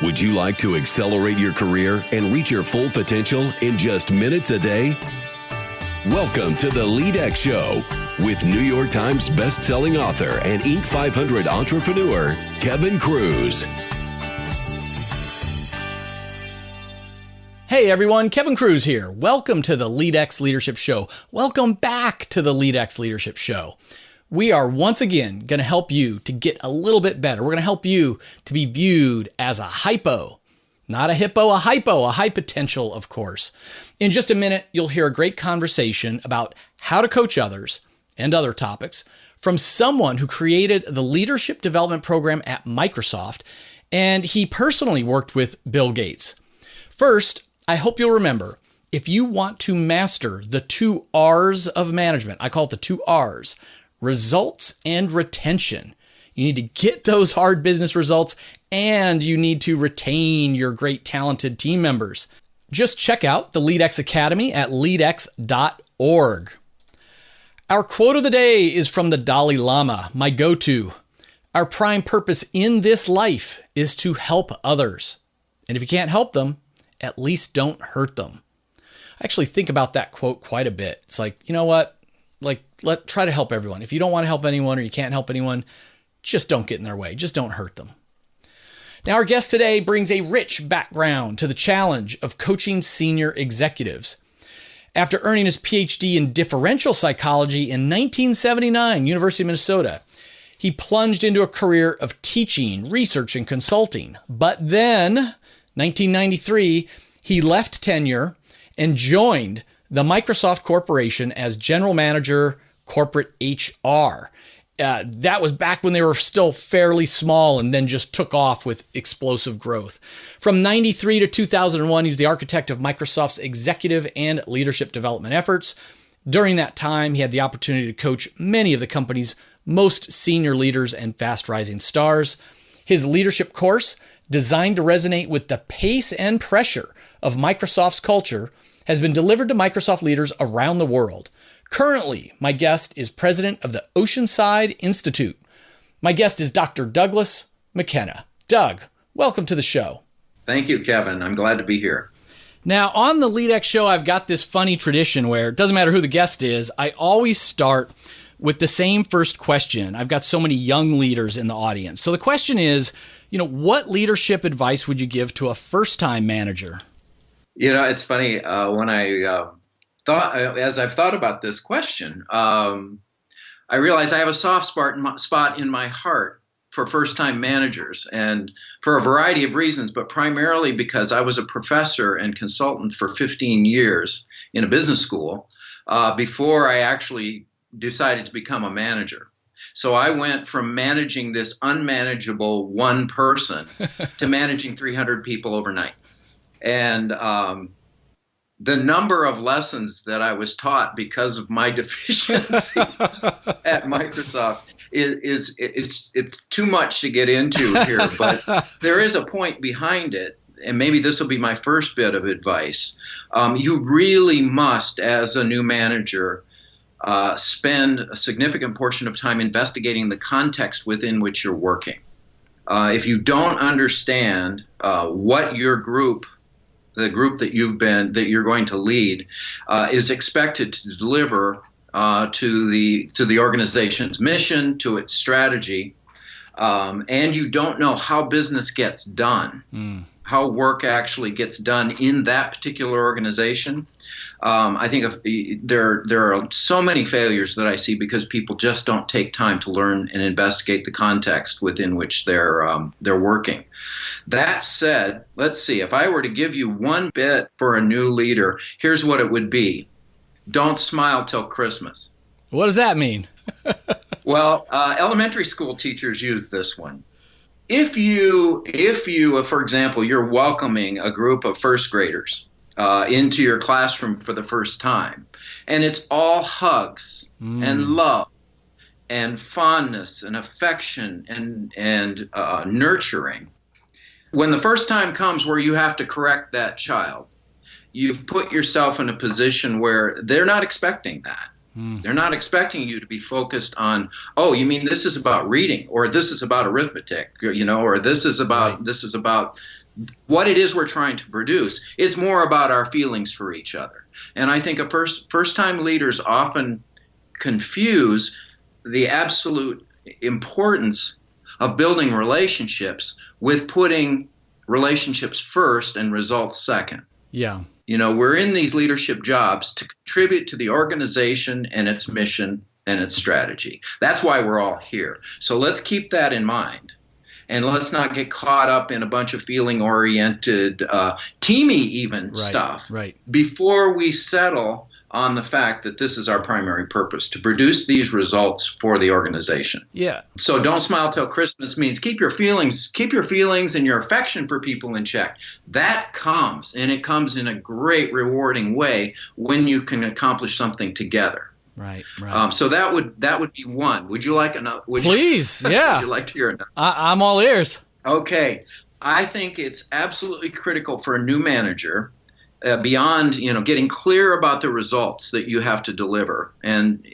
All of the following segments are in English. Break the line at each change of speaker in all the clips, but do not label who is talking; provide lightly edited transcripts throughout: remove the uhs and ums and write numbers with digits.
Would you like to accelerate your career and reach your full potential in just minutes a day? Welcome to the LEADx Show with New York Times best-selling author and Inc. 500 entrepreneur, Kevin Cruz.
Hey everyone, Kevin Cruz here. Welcome to the LEADx Leadership Show. Welcome back to the LEADx Leadership Show. We are once again going to help you to get a little bit better. We're going to help you to be viewed as a hypo, not a hippo, a hypo, a high potential, of course. In just a minute, you'll hear a great conversation about how to coach others and other topics from someone who created the leadership development program at Microsoft, and he personally worked with Bill Gates. First, I hope you'll remember, if you want to master the 2 R's of management, I call it the 2 R's, results and retention. You need to get those hard business results and you need to retain your great talented team members. Just check out the LEADx Academy at leadx.org. Our quote of the day is from the Dalai Lama, my go-to. Our prime purpose in this life is to help others. And if you can't help them, at least don't hurt them. I actually think about that quote quite a bit. It's like, you know what? Try to help everyone. If you don't want to help anyone or you can't help anyone, just don't get in their way. Just don't hurt them. Now, our guest today brings a rich background to the challenge of coaching senior executives. After earning his PhD in differential psychology in 1979, University of Minnesota, he plunged into a career of teaching, research, and consulting. But then, 1993, he left tenure and joined the Microsoft Corporation as general manager, corporate HR. That was back when they were still fairly small and then just took off with explosive growth. From 93 to 2001, he was the architect of Microsoft's executive and leadership development efforts. During that time, he had the opportunity to coach many of the company's most senior leaders and fast-rising stars. His leadership course, designed to resonate with the pace and pressure of Microsoft's culture, has been delivered to Microsoft leaders around the world. Currently, my guest is president of the Oceanside Institute. My guest is Dr. Douglas McKenna. Doug, welcome to the show.
Thank you, Kevin. I'm glad to be here.
Now, on the LEADx Show, I've got this funny tradition where it doesn't matter who the guest is, I always start with the same first question. I've got so many young leaders in the audience. So the question is, what leadership advice would you give to a first-time manager?
It's funny, when as I've thought about this question, I realize I have a soft spot in my heart for first-time managers, and for a variety of reasons, but primarily because I was a professor and consultant for 15 years in a business school before I actually decided to become a manager. So I went from managing this unmanageable one person to managing 300 people overnight. And the number of lessons that I was taught because of my deficiencies at Microsoft it's too much to get into here, but there is a point behind it. And maybe this will be my first bit of advice. You really must, as a new manager, spend a significant portion of time investigating the context within which you're working. If you don't understand what your group, the group that you're going to lead, is expected to deliver to the organization's mission, to its strategy, and you don't know how business gets done, how work actually gets done in that particular organization, I think there are so many failures that I see because people just don't take time to learn and investigate the context within which they're working. That said, let's see, if I were to give you one bit for a new leader, here's what it would be. Don't smile till Christmas.
What does that mean?
Well, elementary school teachers use this one. If you, for example, you're welcoming a group of first graders into your classroom for the first time, and it's all hugs and love and fondness and affection and nurturing, when the first time comes where you have to correct that child, you've put yourself in a position where they're not expecting that. They're not expecting you to be focused on, oh, you mean this is about reading, or this is about arithmetic, or this is about what it is we're trying to produce. It's more about our feelings for each other. And I think first-time leaders often confuse the absolute importance of building relationships with putting relationships first and results second.
Yeah.
We're in these leadership jobs to contribute to the organization and its mission and its strategy. That's why we're all here. So let's keep that in mind. And let's not get caught up in a bunch of feeling-oriented, teamy even stuff before we settle on the fact that this is our primary purpose, to produce these results for the organization.
Yeah.
So don't smile till Christmas means keep your feelings and your affection for people in check. That comes, and it comes in a great, rewarding way when you can accomplish something together.
Right.
So that would be one. Would you like another?
Please, yeah.
Would you like to hear another?
I'm all ears.
Okay. I think it's absolutely critical for a new manager, beyond getting clear about the results that you have to deliver and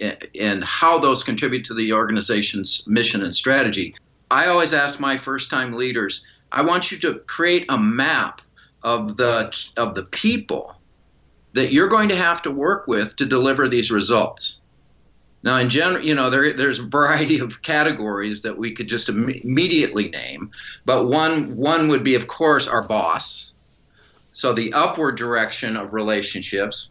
how those contribute to the organization's mission and strategy. I always ask my first-time leaders, I want you to create a map of the people that you're going to have to work with to deliver these results. Now, in general, there's a variety of categories that we could just immediately name, but one would be, of course, our boss. So the upward direction of relationships,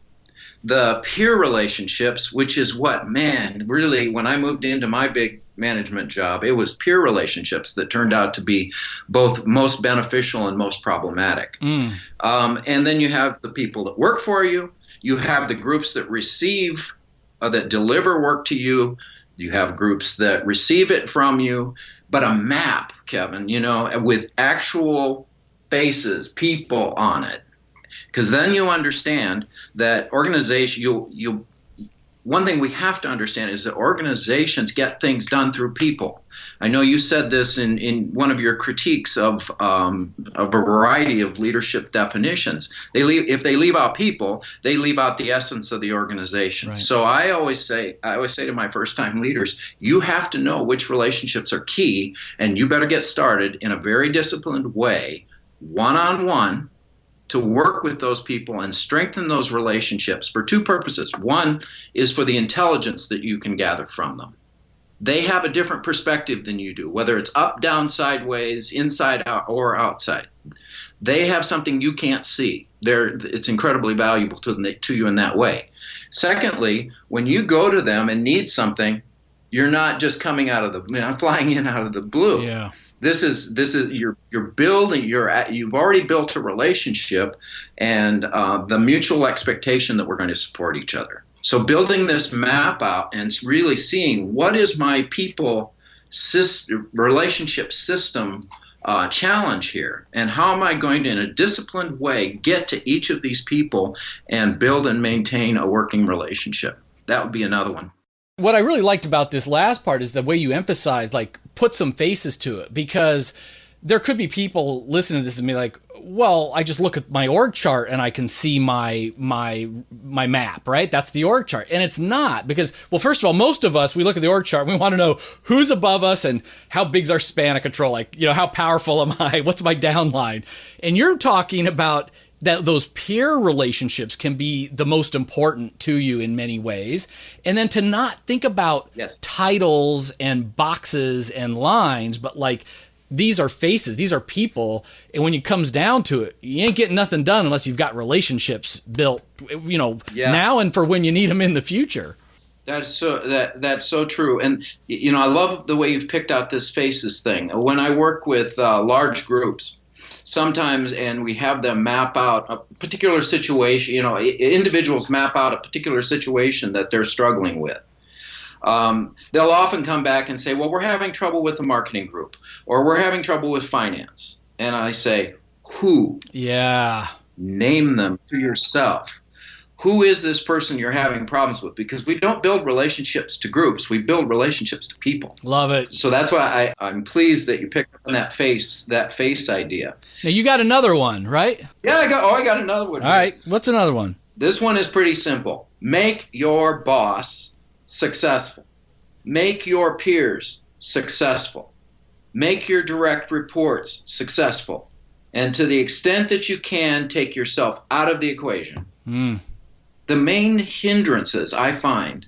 the peer relationships, which is really, when I moved into my big management job, it was peer relationships that turned out to be both most beneficial and most problematic. And then you have the people that work for you. You have the groups that that deliver work to you. You have groups that receive it from you. But a map, Kevin, with actual faces, people on it. Because then you understand that one thing we have to understand is that organizations get things done through people. I know you said this in one of your critiques of a variety of leadership definitions. If they leave out people, they leave out the essence of the organization. Right. So I always say to my first-time leaders, you have to know which relationships are key, and you better get started in a very disciplined way, one-on-one, to work with those people and strengthen those relationships for two purposes. One is for the intelligence that you can gather from them. They have a different perspective than you do, whether it's up, down, sideways, inside out, or outside. They have something you can't see. It's incredibly valuable to you in that way. Secondly, when you go to them and need something, you're not just flying in out of the blue.
Yeah.
This is you're building. You've already built a relationship, and the mutual expectation that we're going to support each other. So building this map out and really seeing what is my people relationship system challenge here, and how am I going to, in a disciplined way, get to each of these people and build and maintain a working relationship. That would be another one.
What I really liked about this last part is the way you emphasized, put some faces to it, because there could be people listening to this and be like, well, I just look at my org chart and I can see my map, right? That's the org chart. And it's not, because, well, first of all, most of us, we look at the org chart and we want to know who's above us and how big's our span of control. How powerful am I? What's my downline? And you're talking about that those peer relationships can be the most important to you in many ways. And then to not think about titles and boxes and lines, but these are faces, these are people. And when it comes down to it, you ain't getting nothing done unless you've got relationships built, now and for when you need them in the future.
That's so true. And, I love the way you've picked out this faces thing. When I work with large groups, sometimes, and we have them map out a particular situation, individuals map out a particular situation that they're struggling with. They'll often come back and say, well, we're having trouble with the marketing group, or we're having trouble with finance. And I say, who?
Yeah.
Name them to yourself. Who is this person you're having problems with? Because we don't build relationships to groups. We build relationships to people.
Love it.
So that's why I'm pleased that you picked up on that face idea.
Now, you got another one, right?
Yeah, I got another one.
All right. What's another one?
This one is pretty simple. Make your boss successful. Make your peers successful. Make your direct reports successful. And to the extent that you can take yourself out of the equation,
Mm.
the main hindrances I find,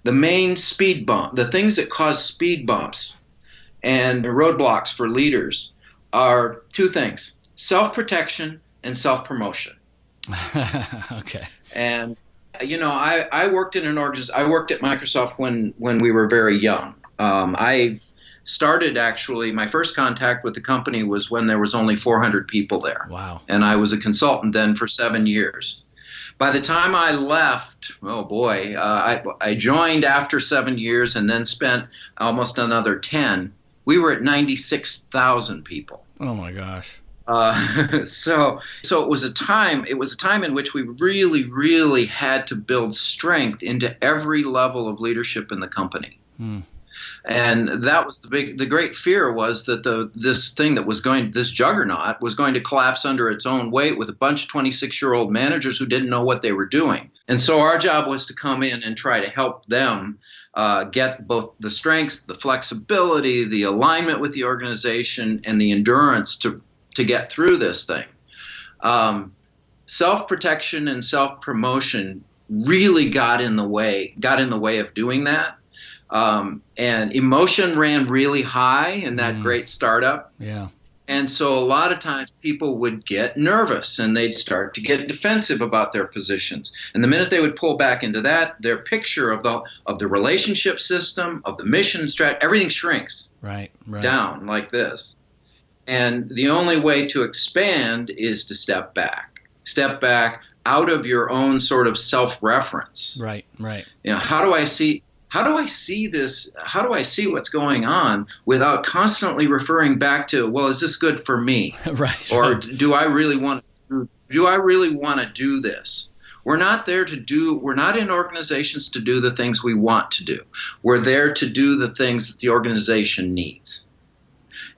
the main speed bump, the things that cause speed bumps and roadblocks for leaders are two things: self-protection and self-promotion.
Okay.
And I worked in an organization. I worked at Microsoft when we were very young. I started, actually, my first contact with the company was when there was only 400 people there.
Wow.
And I was a consultant then for 7 years. By the time I left, oh boy, I joined after 7 years and then spent almost another 10. We were at 96,000 people.
Oh my gosh.
So it was a time in which we really, really had to build strength into every level of leadership in the company.
Hmm.
And that was the great fear, was that this juggernaut was going to collapse under its own weight with a bunch of 26-year-old managers who didn't know what they were doing. And so our job was to come in and try to help them get both the strengths, the flexibility, the alignment with the organization, and the endurance to get through this thing. Self-protection and self-promotion really got in the way of doing that. And emotion ran really high in that great startup.
Yeah.
And so a lot of times people would get nervous and they'd start to get defensive about their positions. And the minute they would pull back into that, their picture of the relationship system, of the mission strategy, everything shrinks
Right.
down like this. And the only way to expand is to step back out of your own sort of self-reference.
Right.
How do I see this? How do I see what's going on without constantly referring back to, well, is this good for me?
Right.
Or do I really want to do this? We're not in organizations to do the things we want to do. We're there to do the things that the organization needs.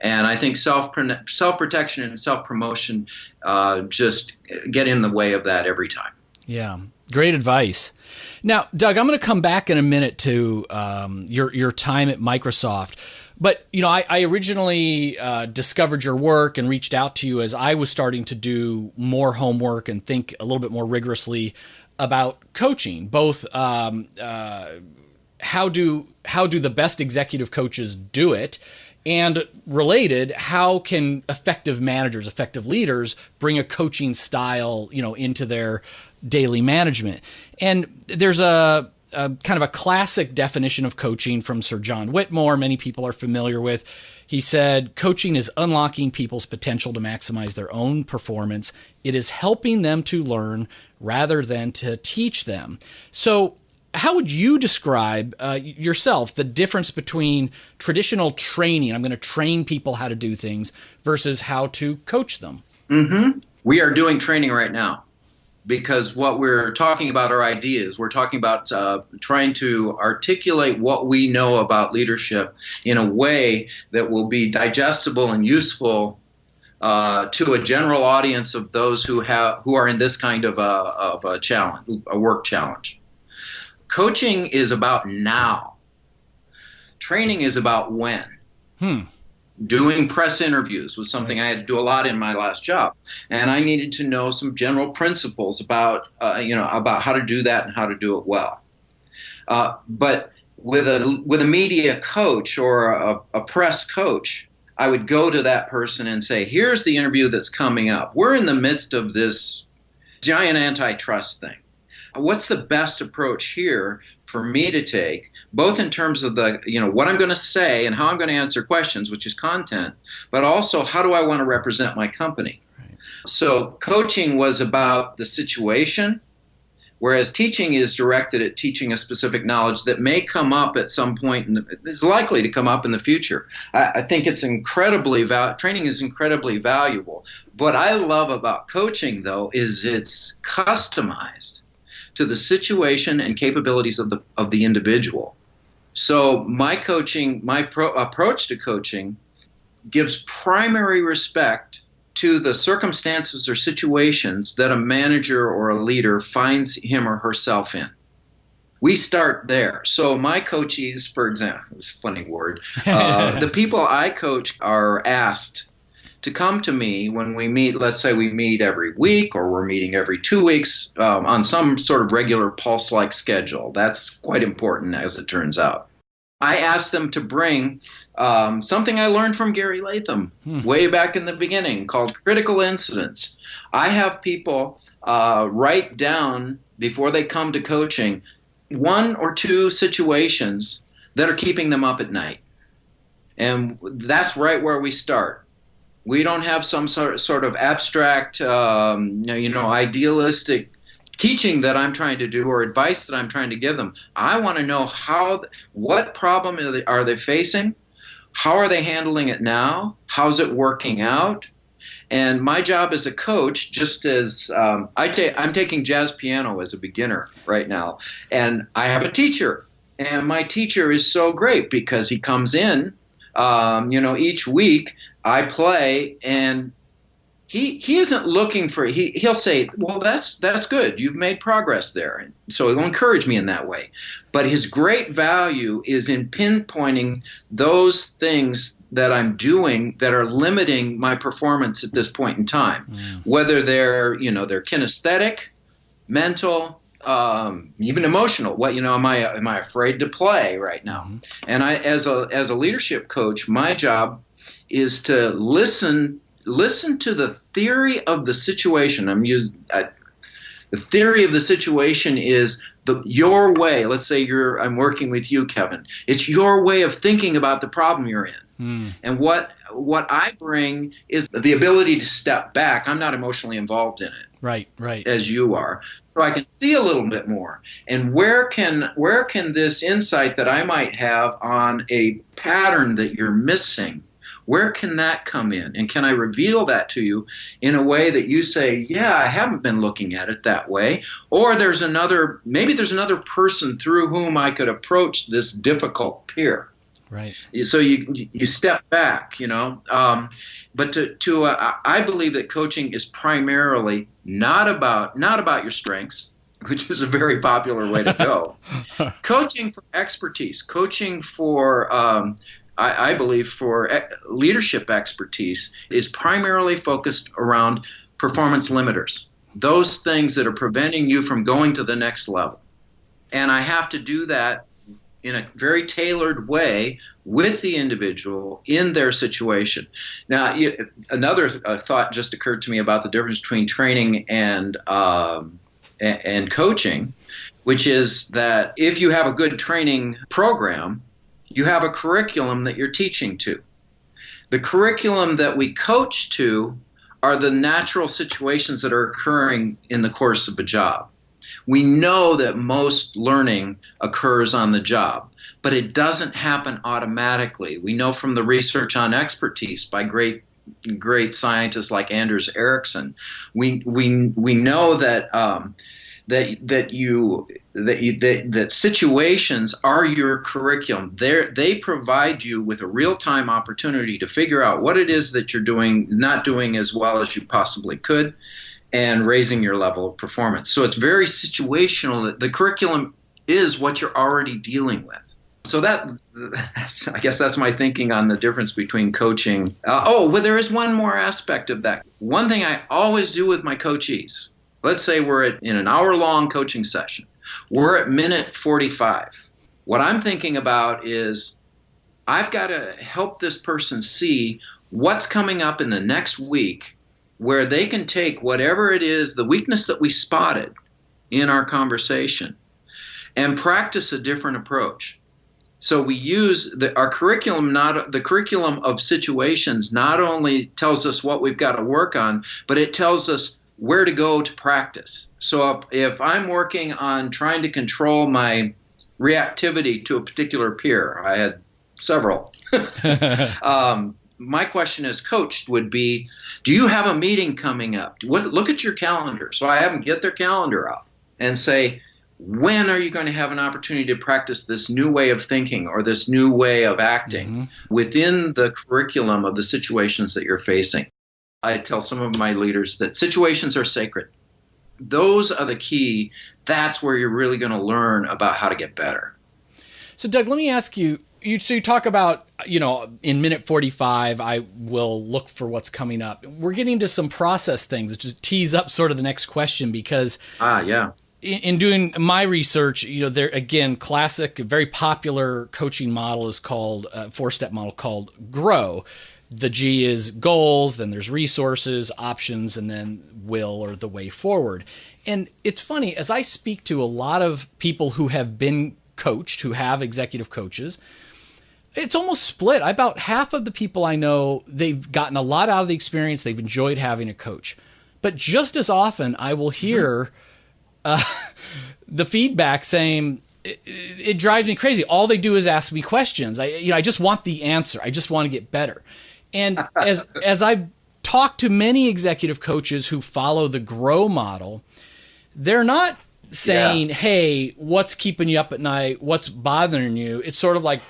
And I think self-protection and self-promotion just get in the way of that every time.
Yeah. Great advice. Now, Doug, I'm going to come back in a minute to your time at Microsoft. But, I originally discovered your work and reached out to you as I was starting to do more homework and think a little bit more rigorously about coaching, both how do the best executive coaches do it, and related, how can effective managers, effective leaders bring a coaching style, into their daily management? And there's a kind of a classic definition of coaching from Sir John Whitmore, many people are familiar with. He said, coaching is unlocking people's potential to maximize their own performance. It is helping them to learn rather than to teach them. So how would you describe yourself, the difference between traditional training, I'm going to train people how to do things, versus how to coach them?
Mm-hmm. We are doing training right now, because what we're talking about are ideas. We're talking about trying to articulate what we know about leadership in a way that will be digestible and useful to a general audience of those who are in this kind of a challenge, a work challenge. Coaching is about now. Training is about when. Doing press interviews was something I had to do a lot in my last job, and I needed to know some general principles about how to do that and how to do it well. But with a media coach or a press coach, I would go to that person and say, "Here's the interview that's coming up. We're in the midst of this giant antitrust thing. What's the best approach here for me to take, both in terms of what I'm going to say and how I'm going to answer questions, which is content, but also how do I want to represent my company?" Right. So coaching was about the situation, whereas teaching is directed at teaching a specific knowledge that may come up at some point, is likely to come up in the future. I think training is incredibly valuable. What I love about coaching, though, is it's customized to the situation and capabilities of the individual. So my approach to coaching gives primary respect to the circumstances or situations that a manager or a leader finds him or herself in. We start there. So my coachees, for example, it's a funny word, the people I coach are asked to come to me when we meet. Let's say we meet every week or we're meeting every 2 weeks on some sort of regular pulse-like schedule. That's quite important, as it turns out. I ask them to bring something I learned from Gary Latham way back in the beginning called critical incidents. I have people write down before they come to coaching 1 or 2 situations that are keeping them up at night. And that's right where we start. We don't have some sort of abstract, idealistic teaching that I'm trying to do or advice that I'm trying to give them. I want to know what problem are they facing? How are they handling it now? How's it working out? And my job as a coach, just as I'm taking jazz piano as a beginner right now, and I have a teacher, and my teacher is so great because he comes in, each week I play, and he isn't looking for, he'll say, well, that's good. You've made progress there. And so he'll encourage me in that way. But his great value is in pinpointing those things that I'm doing that are limiting my performance at this point in time, whether they're kinesthetic, mental, even emotional. What, am I afraid to play right now? And I, as a leadership coach, my job is to listen to the theory of the situation. The theory of the situation is your way. Let's say I'm working with you, Kevin. It's your way of thinking about the problem you're in. And what I bring is the ability to step back. I'm not emotionally involved in it.
Right.
As you are. So I can see a little bit more. And where can this insight that I might have on a pattern that you're missing, where can that come in? And can I reveal that to you in a way that you say, yeah, I haven't been looking at it that way. Or maybe there's another person through whom I could approach this difficult peer.
Right.
So you step back, but I believe that coaching is primarily not about your strengths, which is a very popular way to go. Coaching for expertise, coaching for I believe for leadership expertise is primarily focused around performance limiters, those things that are preventing you from going to the next level. And I have to do that in a very tailored way with the individual in their situation. Now, another thought just occurred to me about the difference between training and coaching, which is that if you have a good training program, you have a curriculum that you're teaching to. The curriculum that we coach to are the natural situations that are occurring in the course of a job. We know that most learning occurs on the job, but it doesn't happen automatically. We know from the research on expertise by great scientists like Anders Ericsson. We know that that situations are your curriculum. They provide you with a real-time opportunity to figure out what it is that you're not doing as well as you possibly could, and raising your level of performance. So it's very situational. The curriculum is what you're already dealing with. So I guess that's my thinking on the difference between coaching. Well, there is one more aspect of that. One thing I always do with my coachees, let's say we're in an hour-long coaching session. We're at minute 45. What I'm thinking about is I've got to help this person see what's coming up in the next week where they can take whatever it is, the weakness that we spotted in our conversation, and practice a different approach. So we use our curriculum, the curriculum of situations not only tells us what we've got to work on, but it tells us where to go to practice. So if I'm working on trying to control my reactivity to a particular peer, I had several. My question as coached would be, do you have a meeting coming up? Look at your calendar. So I have them get their calendar out and say, when are you going to have an opportunity to practice this new way of thinking or this new way of acting within the curriculum of the situations that you're facing? I tell some of my leaders that situations are sacred. Those are the key. That's where you're really going to learn about how to get better.
So, Doug, let me ask you, you talk about, in minute 45, I will look for what's coming up. We're getting to some process things, which just tease up sort of the next question, because in doing my research, there again, classic, very popular coaching model is called 4-step model called GROW. The G is goals, then there's resources, options, and then will, or the way forward. And it's funny, as I speak to a lot of people who have been coached, who have executive coaches, it's almost split. About half of the people I know, they've gotten a lot out of the experience. They've enjoyed having a coach. But just as often, I will hear the feedback saying, it drives me crazy. All they do is ask me questions. I just want the answer. I just want to get better. And as I've talked to many executive coaches who follow the GROW model, they're not saying, hey, what's keeping you up at night? What's bothering you? It's sort of like,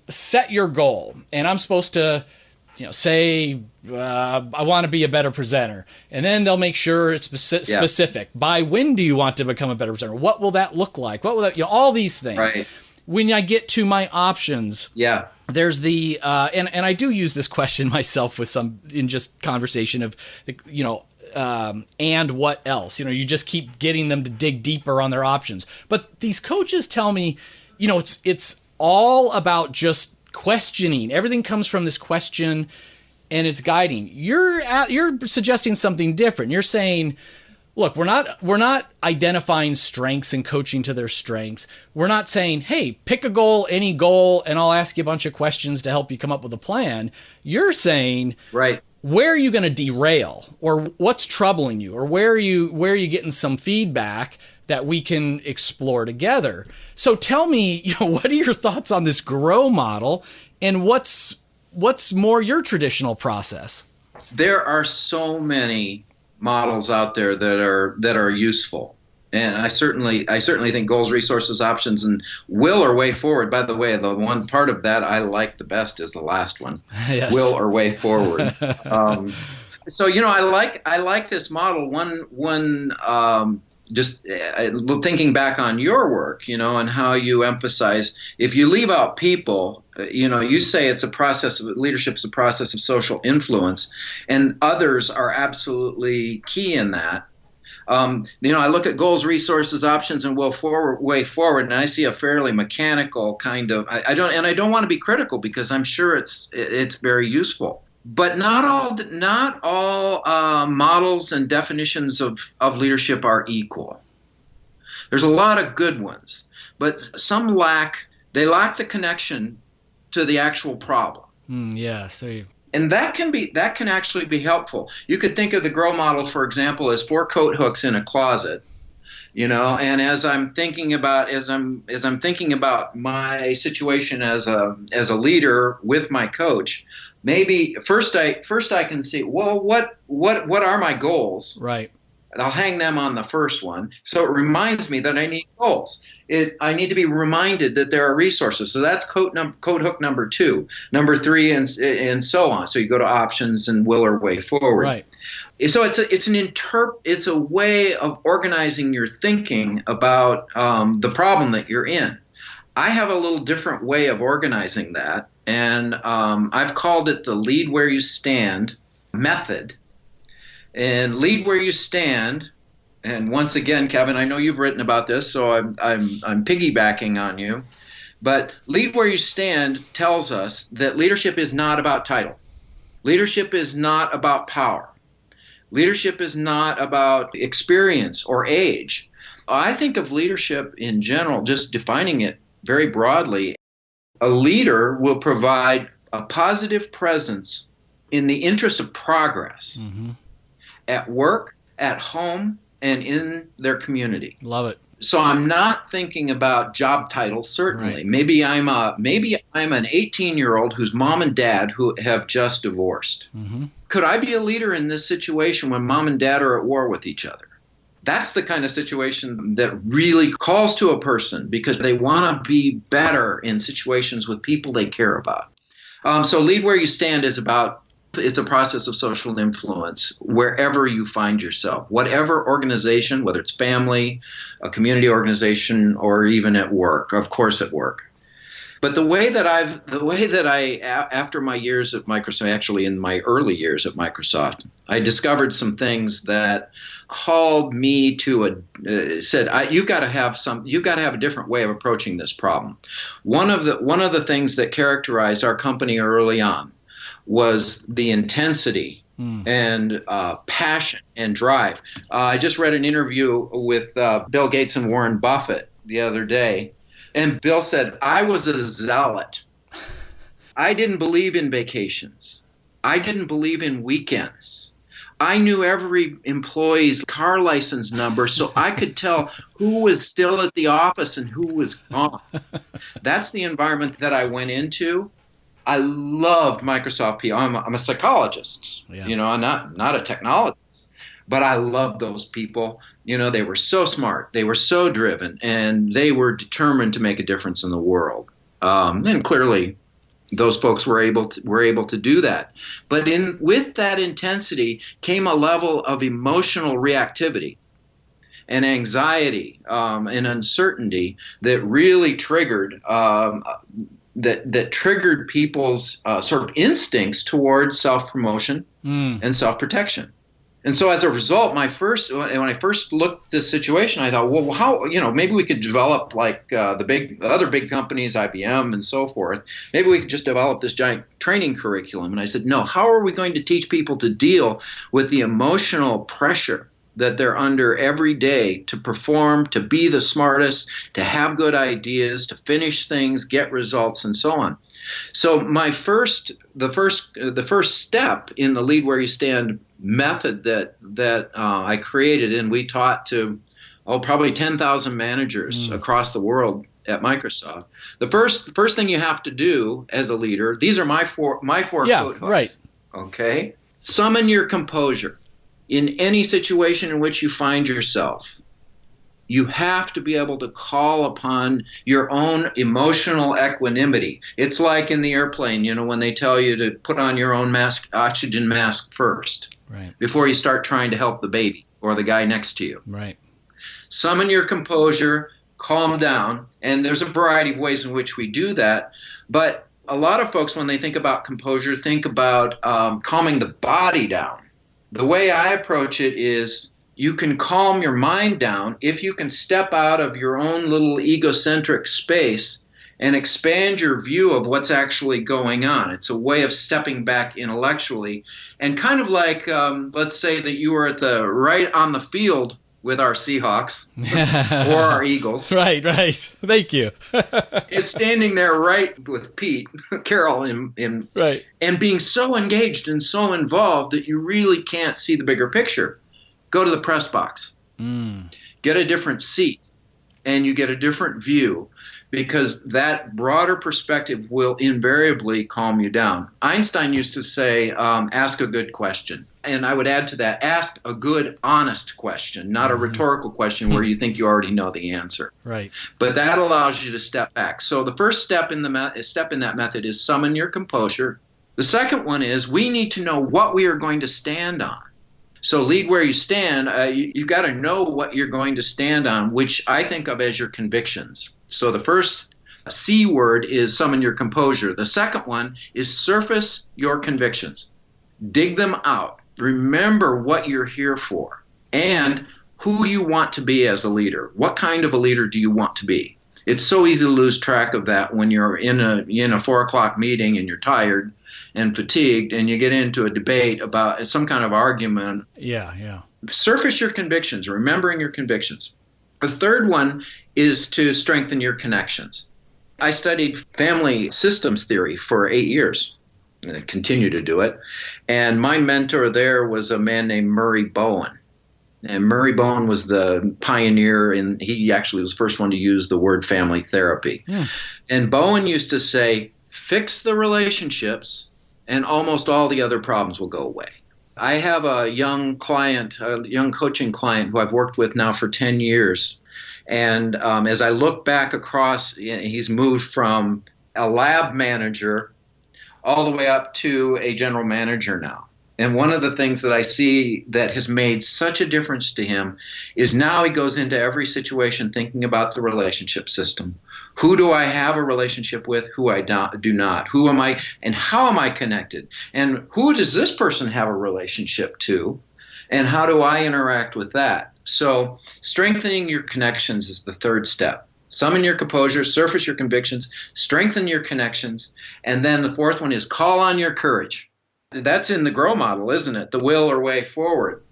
set your goal. And I'm supposed to, say, I want to be a better presenter. And then they'll make sure it's specific. By when do you want to become a better presenter? What will that look like? What will that, all these things. Right. When I get to my options, there's the, and I do use this question myself with some, in just conversation of, and what else? You just keep getting them to dig deeper on their options. But these coaches tell me, it's all about just questioning. Everything comes from this question, and it's guiding. You're suggesting something different. You're saying, look, we're not identifying strengths and coaching to their strengths. We're not saying, hey, pick a goal, any goal, and I'll ask you a bunch of questions to help you come up with a plan. You're saying, right, where are you going to derail, or what's troubling you, or where are you getting some feedback that we can explore together. So tell me, what are your thoughts on this GROW model, and what's more your traditional process?
There are so many models out there that are useful. And I certainly think goals, resources, options, and will or way forward. By the way, the one part of that I like the best is the last one, yes. Will or way forward. So I like this model. Just thinking back on your work, and how you emphasize, if you leave out people, you say it's a process of leadership is a process of social influence, and others are absolutely key in that. I look at goals, resources, options, and way forward, and I see a fairly mechanical kind of. I don't want to be critical, because I'm sure it's very useful. But not all models and definitions of leadership are equal. There's a lot of good ones, but some lack the connection to the actual problem.
Yes.
And that can actually be helpful. You could think of the GROW model, for example, as 4 coat hooks in a closet. And as I'm thinking about my situation as a leader with my coach, maybe first I can see, well, what are my goals?
Right.
I'll hang them on the first one. So it reminds me that I need goals. I need to be reminded that there are resources. So that's coat hook number 2, number 3, and so on. So you go to options and will or way forward.
Right.
So it's a way of organizing your thinking about the problem that you're in. I have a little different way of organizing that, and I've called it the lead where you stand method. And lead where you stand. And once again, Kevin, I know you've written about this, so I'm piggybacking on you. But lead where you stand tells us that leadership is not about title. Leadership is not about power. Leadership is not about experience or age. I think of leadership in general, just defining it very broadly. A leader will provide a positive presence in the interest of progress at work, at home, and in their community.
Love it.
So I'm not thinking about job title, certainly. Right. Maybe I'm an 18-year-old whose mom and dad who have just divorced. Could I be a leader in this situation when mom and dad are at war with each other? That's the kind of situation that really calls to a person because they want to be better in situations with people they care about. So lead where you stand is it's a process of social influence wherever you find yourself, whatever organization, whether it's family, a community organization, or even at work, of course at work. But after my years at Microsoft, actually in my early years at Microsoft, I discovered some things that called me to you've got to have a different way of approaching this problem. One of the things that characterized our company early on was the intensity and passion and drive. I just read an interview with Bill Gates and Warren Buffett the other day, and Bill said, I was a zealot. I didn't believe in vacations. I didn't believe in weekends. I knew every employee's car license number so I could tell who was still at the office and who was gone. That's the environment that I went into. I loved Microsoft people. I'm a psychologist, I'm not a technologist, but I loved those people. They were so smart, they were so driven, and they were determined to make a difference in the world. And clearly, those folks were able to do that. But with that intensity came a level of emotional reactivity and anxiety and uncertainty that really triggered that triggered people's sort of instincts towards self-promotion and self-protection. And so as a result, when I first looked at this situation, I thought, well, how, maybe we could develop like the other big companies, IBM and so forth. Maybe we could just develop this giant training curriculum. And I said, no, how are we going to teach people to deal with the emotional pressure that they're under every day to perform, to be the smartest, to have good ideas, to finish things, get results, and so on. So the first step in the Lead Where You Stand method that I created and we taught to probably 10,000 managers across the world at Microsoft. The first thing you have to do as a leader, these are my four quote hooks.
Right.
Okay. Summon your composure. In any situation in which you find yourself, you have to be able to call upon your own emotional equanimity. It's like in the airplane, when they tell you to put on your own oxygen mask first,
right,
before you start trying to help the baby or the guy next to you.
Right.
Summon your composure, calm down, and there's a variety of ways in which we do that. But a lot of folks, when they think about composure, think about calming the body down. The way I approach it is you can calm your mind down if you can step out of your own little egocentric space and expand your view of what's actually going on. It's a way of stepping back intellectually, and kind of like, let's say that you were right on the field with our Seahawks or our Eagles.
Right. Thank you.
Is standing there right with Pete Carroll in
right,
and being so engaged and so involved that you really can't see the bigger picture. Go to the press box. Get a different seat, and you get a different view, because that broader perspective will invariably calm you down. Einstein used to say, ask a good question. And I would add to that, ask a good, honest question, not a rhetorical question where you think you already know the answer.
Right.
But that allows you to step back. So the first step in that method is summon your composure. The second one is we need to know what we are going to stand on. So lead where you stand. You've got to know what you're going to stand on, which I think of as your convictions. So the first C word is summon your composure. The second one is surface your convictions. Dig them out. Remember what you're here for and who you want to be as a leader. What kind of a leader do you want to be? It's so easy to lose track of that when you're in a 4 o'clock meeting and you're tired and fatigued and you get into a debate about some kind of argument.
Yeah.
Surface your convictions, remembering your convictions. The third one is to strengthen your connections. I studied family systems theory for 8 years. And I continue to do it. And my mentor there was a man named Murray Bowen. And Murray Bowen was the pioneer, and he actually was the first one to use the word family therapy. And Bowen used to say, fix the relationships and almost all the other problems will go away. I have a young coaching client who I've worked with now for 10 years. And as I look back across, he's moved from a lab manager all the way up to a general manager now. And one of the things that I see that has made such a difference to him is now he goes into every situation thinking about the relationship system. Who do I have a relationship with? Who I do not? Who am I and how am I connected? And who does this person have a relationship to? And how do I interact with that? So strengthening your connections is the third step. Summon your composure, surface your convictions, strengthen your connections. And then the fourth one is call on your courage. That's in the GROW model, isn't it? The will or way forward.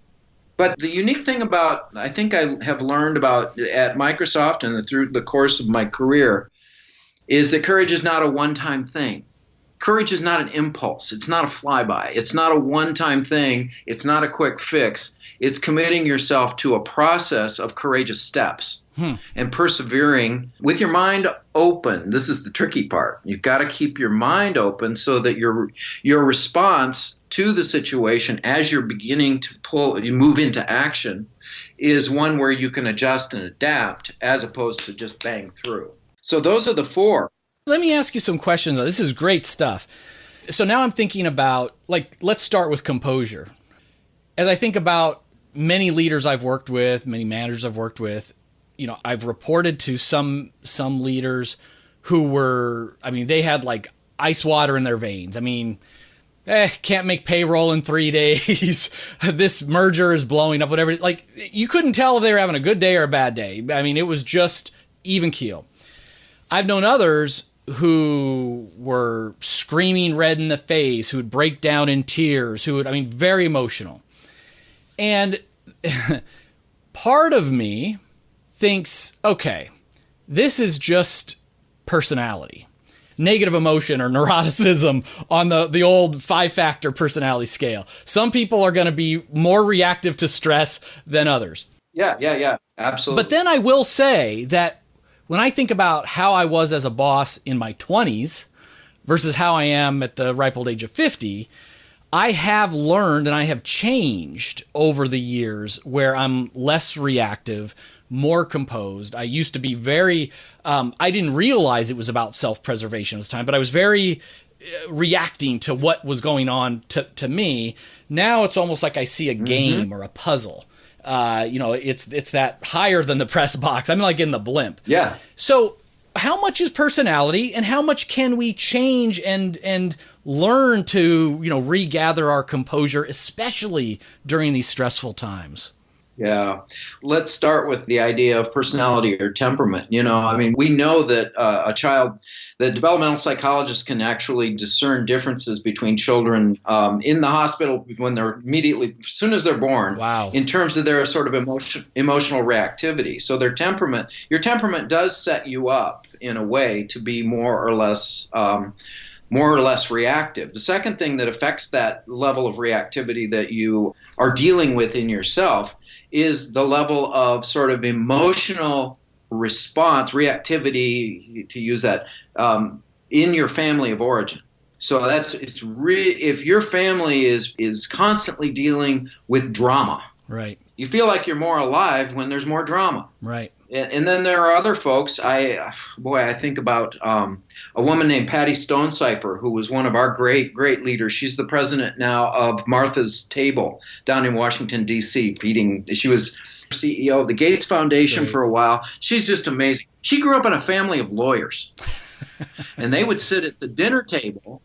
But the unique thing about, I think I have learned about at Microsoft and through the course of my career, is that courage is not a one-time thing. Courage is not an impulse. It's not a flyby. It's not a one-time thing. It's not a quick fix. It's committing yourself to a process of courageous steps and persevering with your mind open. This is the tricky part. You've got to keep your mind open so that your response to the situation as you're beginning to you move into action is one where you can adjust and adapt as opposed to just bang through. So those are the four.
Let me ask you some questions. This is great stuff. So now I'm thinking about, let's start with composure. As I think about many leaders I've worked with, many managers I've worked with, I've reported to some leaders who were, they had like ice water in their veins. Can't make payroll in 3 days. This merger is blowing up, whatever. Like, you couldn't tell if they were having a good day or a bad day. It was just even keel. I've known others who were screaming red in the face, who would break down in tears, who would, very emotional. And part of me thinks, okay, this is just personality, negative emotion or neuroticism on the old 5-factor personality scale. Some people are going to be more reactive to stress than others.
Yeah, absolutely.
But then I will say that when I think about how I was as a boss in my 20s versus how I am at the ripe old age of 50, I have learned and I have changed over the years where I'm less reactive, more composed. I used to be very, I didn't realize it was about self-preservation at the time, but I was very reacting to what was going on to me. Now it's almost like I see a game or a puzzle. It's that higher than the press box. I'm like in the blimp.
Yeah.
So how much is personality and how much can we change and learn to, regather our composure, especially during these stressful times?
Yeah. Let's start with the idea of personality or temperament. We know that that developmental psychologists can actually discern differences between children in the hospital when they're as soon as they're born.
Wow.
In terms of their sort of emotional reactivity. So your temperament does set you up in a way to be more or less reactive. The second thing that affects that level of reactivity that you are dealing with in yourself is the level of sort of emotional response, reactivity, to use that, in your family of origin. So if your family is constantly dealing with drama,
right,
you feel like you're more alive when there's more drama.
Right.
And then there are other folks. I think about a woman named Patty Stonecipher, who was one of our great leaders. She's the president now of Martha's Table down in Washington, D.C. She was CEO of the Gates Foundation for a while. She's just amazing. She grew up in a family of lawyers, and they would sit at the dinner table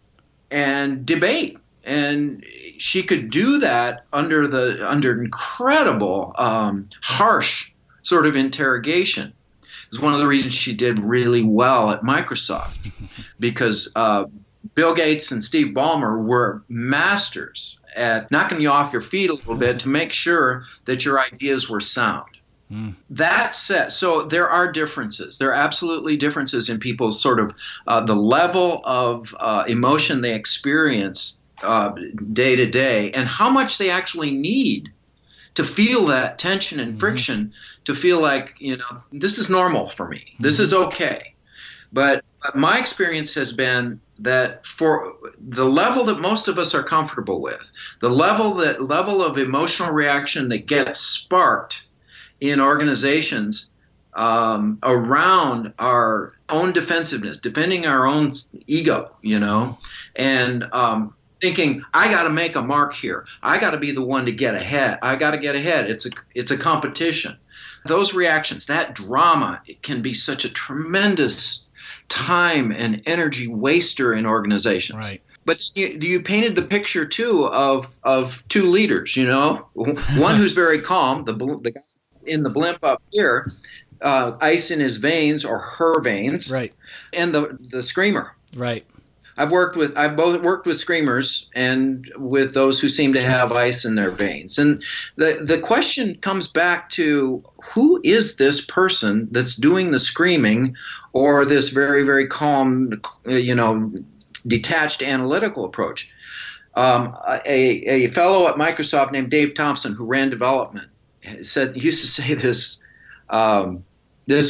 and debate. And she could do that under incredible, harsh sort of interrogation. It was one of the reasons she did really well at Microsoft, because Bill Gates and Steve Ballmer were masters at knocking you off your feet a little bit to make sure that your ideas were sound. That said, so there are differences. There are absolutely differences in people's sort of the level of emotion they experience day to day and how much they actually need to feel that tension and friction, to feel like, this is normal for me. This is okay. But my experience has been that for the level that most of us are comfortable with, the level of emotional reaction that gets sparked in organizations around our own defensiveness, defending our own ego, and thinking, I got to make a mark here. I got to be the one to get ahead. I got to get ahead. It's a competition. Those reactions, that drama, it can be such a tremendous time and energy waster in organizations.
Right.
But you painted the picture too of two leaders, one who's very calm, the guy in the blimp up here, ice in his veins or her veins,
right,
and the screamer.
Right.
I've both worked with screamers and with those who seem to have ice in their veins. And the question comes back to, who is this person that's doing the screaming or this very, very calm, detached analytical approach? A fellow at Microsoft named Dave Thompson, who ran development, used to say this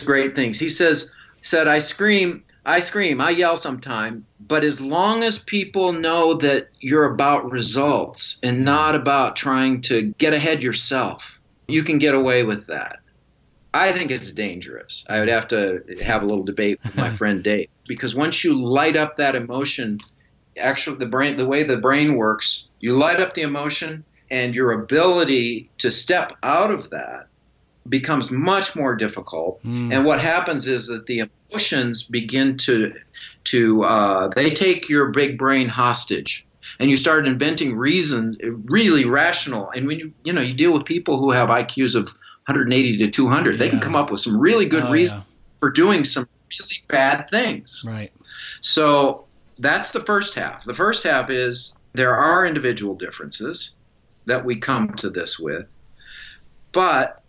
great things. He said, I scream, I yell sometimes, but as long as people know that you're about results and not about trying to get ahead yourself, you can get away with that. I think it's dangerous. I would have to have a little debate with my friend Dave, because once you light up that emotion, actually the way the brain works, you light up the emotion and your ability to step out of that becomes much more difficult. And what happens is that the emotions begin to they take your big brain hostage, and you start inventing reasons, really rational. And when you deal with people who have IQs of 180 to 200, they can come up with some really good reasons for doing some really bad things.
Right.
So that's the first half. The first half is there are individual differences that we come to this with, but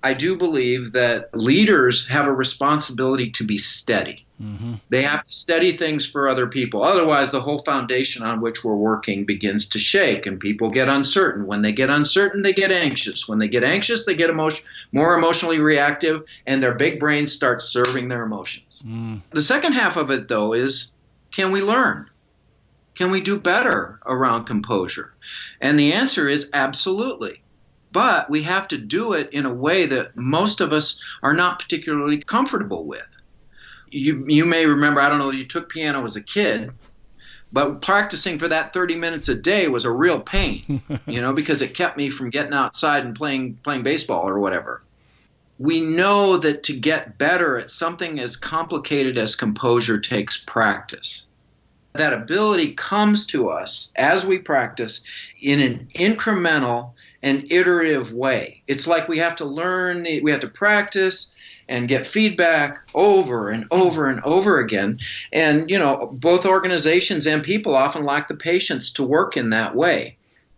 I do believe that leaders have a responsibility to be steady. Mm-hmm. They have to steady things for other people. Otherwise, the whole foundation on which we're working begins to shake, and people get uncertain. When they get uncertain, they get anxious. When they get anxious, they get more emotionally reactive, and their big brains start serving their emotions. The second half of it, though, is, can we learn? Can we do better around composure? And the answer is absolutely. But we have to do it in a way that most of us are not particularly comfortable with. You may remember, I don't know, you took piano as a kid, but practicing for that 30 minutes a day was a real pain, because it kept me from getting outside and playing baseball or whatever. We know that to get better at something as complicated as composure takes practice. That ability comes to us as we practice in an incremental and iterative way. It's like we have to learn, we have to practice and get feedback over and over and over again. And, both organizations and people often lack the patience to work in that way.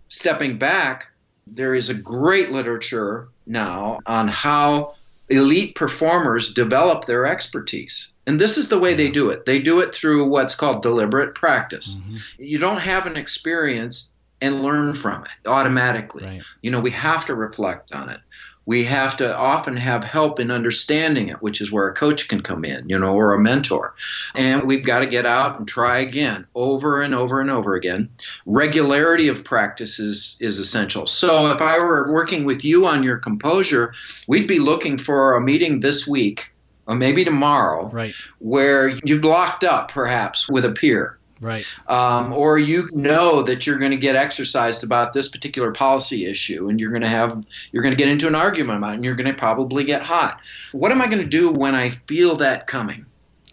Stepping back, there is a great literature now on how elite performers develop their expertise. And this is the way they do it. They do it through what's called deliberate practice. Mm-hmm. You don't have an experience and learn from it automatically. Right. We have to reflect on it. We have to often have help in understanding it, which is where a coach can come in, or a mentor. And we've got to get out and try again, over and over and over again. Regularity of practice is essential. So if I were working with you on your composure, we'd be looking for a meeting this week, or maybe tomorrow, right, where you've locked up perhaps with a peer.
Right.
Or that you're going to get exercised about this particular policy issue, and you're going to get into an argument about it, and you're going to probably get hot. What am I going to do when I feel that coming?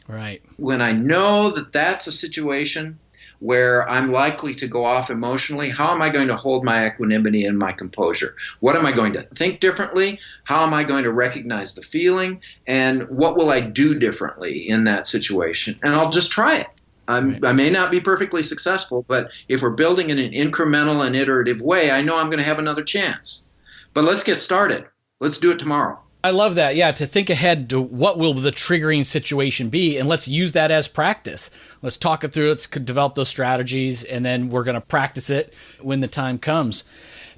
Right.
When I know that that's a situation where I'm likely to go off emotionally, how am I going to hold my equanimity and my composure? What am I going to think differently? How am I going to recognize the feeling? And what will I do differently in that situation? And I'll just try it. I may not be perfectly successful, but if we're building in an incremental and iterative way, I know I'm going to have another chance. But let's get started. Let's do it tomorrow.
I love that. Yeah, to think ahead to what will the triggering situation be, and let's use that as practice. Let's talk it through. Let's develop those strategies, and then we're going to practice it when the time comes.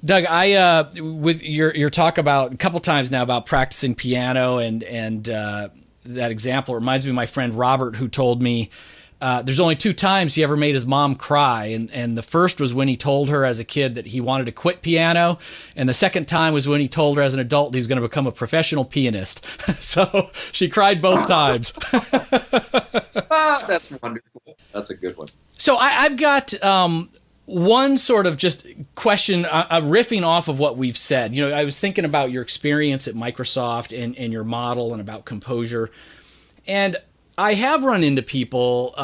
Doug, with your talk about a couple times now about practicing piano and that example reminds me of my friend Robert, who told me there's only 2 times he ever made his mom cry. And the first was when he told her as a kid that he wanted to quit piano. And the second time was when he told her as an adult he was going to become a professional pianist. So she cried both times.
That's wonderful. That's a good one.
So I've got one sort of just question, riffing off of what we've said. I was thinking about your experience at Microsoft and your model and about composure. And I have run into people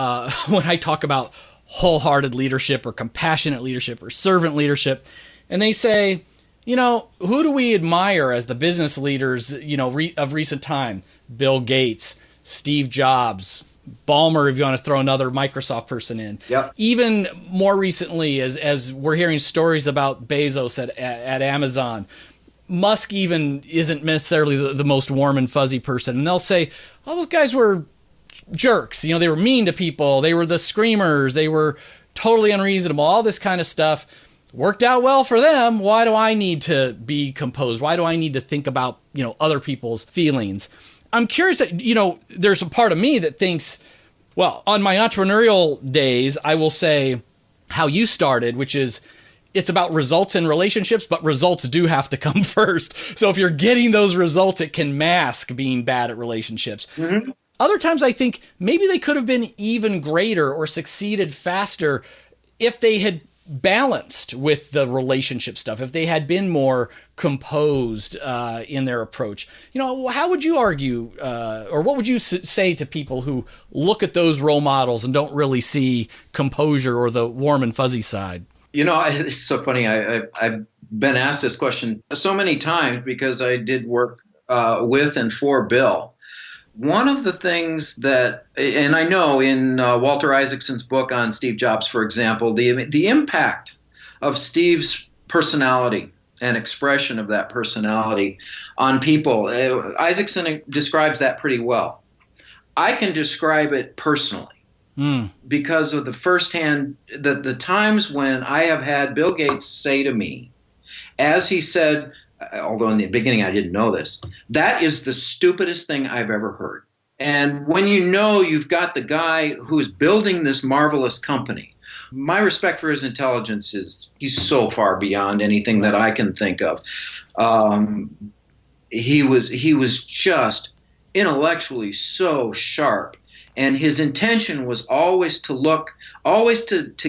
when I talk about wholehearted leadership or compassionate leadership or servant leadership, and they say, who do we admire as the business leaders, of recent time? Bill Gates, Steve Jobs, Ballmer, if you want to throw another Microsoft person in.
Yep.
Even more recently, as we're hearing stories about Bezos at Amazon, Musk even isn't necessarily the most warm and fuzzy person. And they'll say, all those guys were jerks. They were mean to people. They were the screamers. They were totally unreasonable. All this kind of stuff worked out well for them. Why do I need to be composed? Why do I need to think about, other people's feelings? I'm curious that, there's a part of me that thinks, well, on my entrepreneurial days, I will say how you started, which is it's about results in relationships, but results do have to come first. So if you're getting those results, it can mask being bad at relationships. Mm-hmm. Other times I think maybe they could have been even greater or succeeded faster if they had balanced with the relationship stuff, if they had been more composed in their approach. How would you argue, or what would you say to people who look at those role models and don't really see composure or the warm and fuzzy side?
It's so funny. I've been asked this question so many times because I did work with and for Bill. One of the things that, and I know in Walter Isaacson's book on Steve Jobs, for example, the impact of Steve's personality and expression of that personality on people, Isaacson describes that pretty well. I can describe it personally because of the firsthand, the times when I have had Bill Gates say to me, as he said, although in the beginning I didn't know this, that is the stupidest thing I've ever heard. And when you've got the guy who is building this marvelous company, my respect for his intelligence he's so far beyond anything that I can think of. He was just intellectually so sharp, and his intention was always to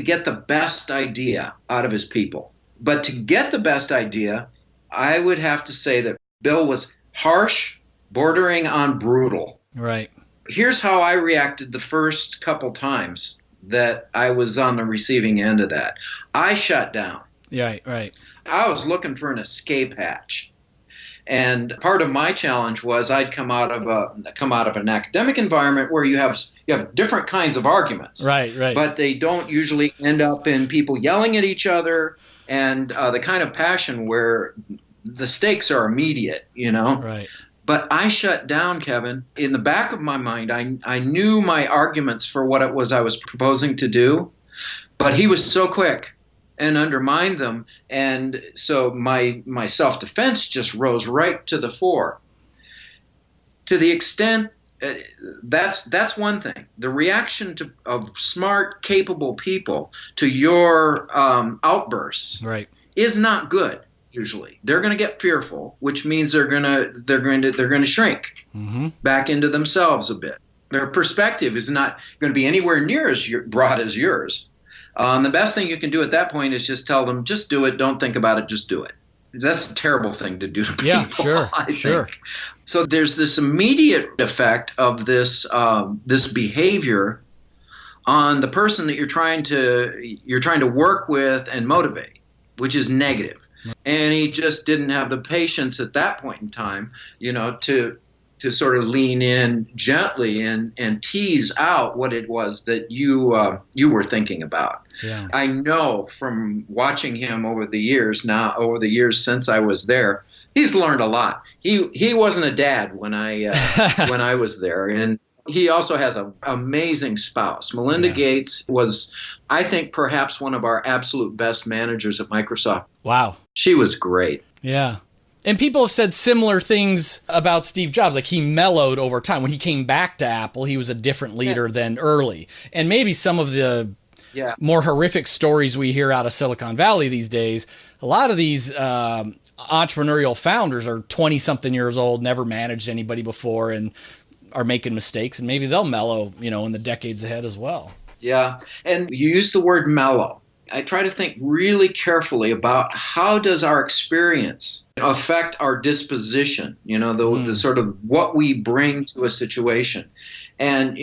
get the best idea out of his people. But to get the best idea, I would have to say that Bill was harsh, bordering on brutal.
Right.
Here's how I reacted the first couple times that I was on the receiving end of that. I shut down.
Right, right.
I was looking for an escape hatch. And part of my challenge was I'd come out of an academic environment where you have different kinds of arguments.
Right, right.
But they don't usually end up in people yelling at each other and the kind of passion where the stakes are immediate,
Right.
But I shut down, Kevin. In the back of my mind, I knew my arguments for what it was I was proposing to do, but he was so quick and undermined them. And so my self-defense just rose right to the fore. To the extent, that's one thing. The reaction of smart, capable people to your outbursts is not good. Usually, they're going to get fearful, which means they're going to shrink back into themselves a bit. Their perspective is not going to be anywhere near as broad as yours. The best thing you can do at that point is just tell them, just do it. Don't think about it. Just do it. That's a terrible thing to do to people.
Yeah, sure, sure.
So there's this immediate effect of this behavior on the person that you're trying to work with and motivate, which is negative. And he just didn't have the patience at that point in time, to sort of lean in gently and tease out what it was that you were thinking about.
Yeah.
I know from watching him over the years since I was there, he's learned a lot. He wasn't a dad when I was there, and he also has an amazing spouse. Melinda Gates was, I think, perhaps one of our absolute best managers at Microsoft.
Wow.
She was great.
Yeah. And people have said similar things about Steve Jobs. Like, he mellowed over time. When he came back to Apple, he was a different leader than early. And maybe some of the more horrific stories we hear out of Silicon Valley these days, a lot of these entrepreneurial founders are 20-something years old, never managed anybody before, and are making mistakes, and maybe they'll mellow, in the decades ahead as well.
Yeah. And you used the word mellow. I try to think really carefully about how does our experience affect our disposition, the sort of what we bring to a situation. And,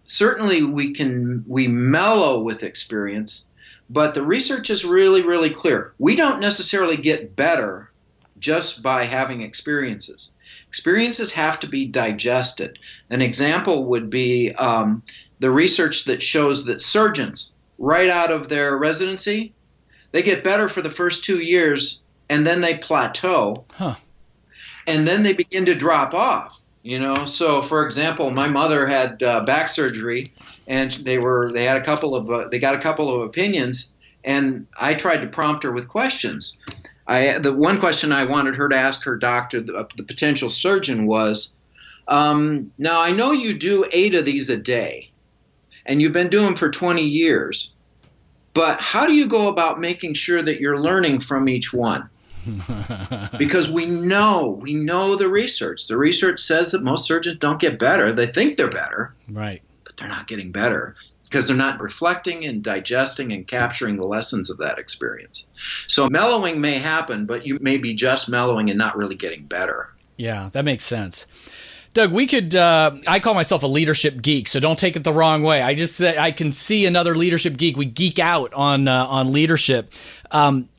certainly we mellow with experience, but the research is really, really clear. We don't necessarily get better just by having experiences. Experiences have to be digested. An example would be the research that shows that surgeons, right out of their residency, they get better for the first 2 years, and then they plateau, and then they begin to drop off. So for example, my mother had back surgery, and they got a couple of opinions, and I tried to prompt her with questions. The one question I wanted her to ask her doctor, the potential surgeon, was, now I know you do 8 of these a day, and you've been doing them for 20 years, but how do you go about making sure that you're learning from each one? Because we know the research. The research says that most surgeons don't get better. They think they're better,
right?
But they're not getting better because they're not reflecting and digesting and capturing the lessons of that experience. So mellowing may happen, but you may be just mellowing and not really getting better.
Yeah, that makes sense. Doug, we could, I call myself a leadership geek, so don't take it the wrong way. I can see another leadership geek. We geek out on leadership.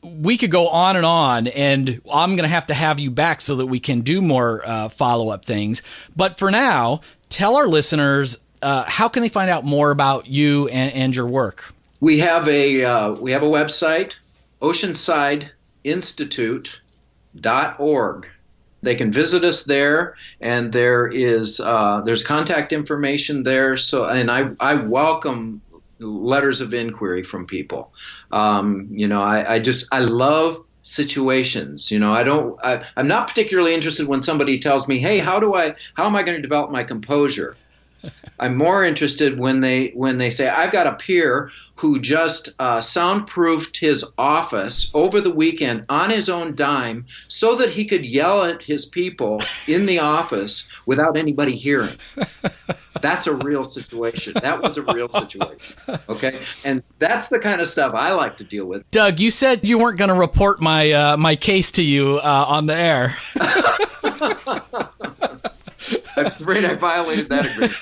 We could go on, and I'm going to have you back so that we can do more follow-up things. But for now, tell our listeners, how can they find out more about you and your work?
We have a website, Oceanside Institute.org. They can visit us there, and there's contact information there. So, and I welcome letters of inquiry from people. I love situations. I'm not particularly interested when somebody tells me, hey, how am I going to develop my composure? I'm more interested when they say, I've got a peer who just soundproofed his office over the weekend on his own dime so that he could yell at his people in the office without anybody hearing. That's a real situation. That was a real situation. Okay? And that's the kind of stuff I like to deal with.
Doug, you said you weren't going to report my case to you on the air.
I'm afraid I violated that agreement.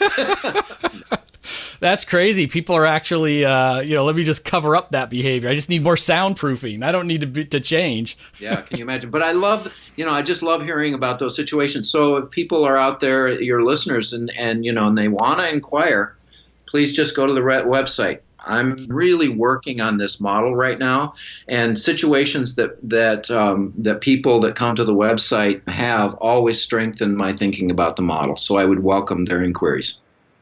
That's crazy. People are actually, let me just cover up that behavior. I just need more soundproofing. I don't need to change.
Yeah, can you imagine? But I just love hearing about those situations. So if people are out there, your listeners, and they want to inquire, please just go to the website. I'm really working on this model right now, and situations that people that come to the website have always strengthened my thinking about the model. So I would welcome their inquiries.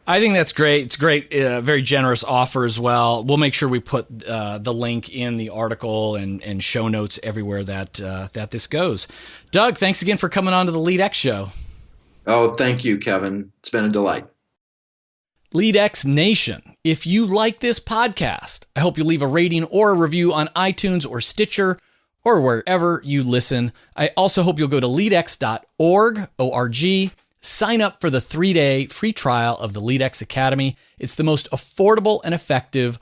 I think that's great. It's great, very generous offer as well. We'll make sure we put the link in the article and show notes everywhere that this goes. Doug, thanks again for coming on to the LEADx show.
Oh, thank you, Kevin. It's been a delight.
LEADx Nation, if you like this podcast, I hope you leave a rating or a review on iTunes or Stitcher or wherever you listen. I also hope you'll go to leadx.org, O-R-G, sign up for the 3-day free trial of the LEADx Academy. It's the most affordable and effective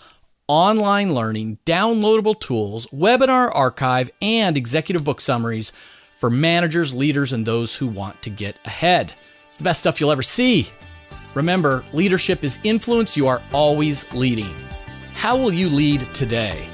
online learning, downloadable tools, webinar archive, and executive book summaries for managers, leaders, and those who want to get ahead. It's the best stuff you'll ever see. Remember, leadership is influence. You are always leading. How will you lead today?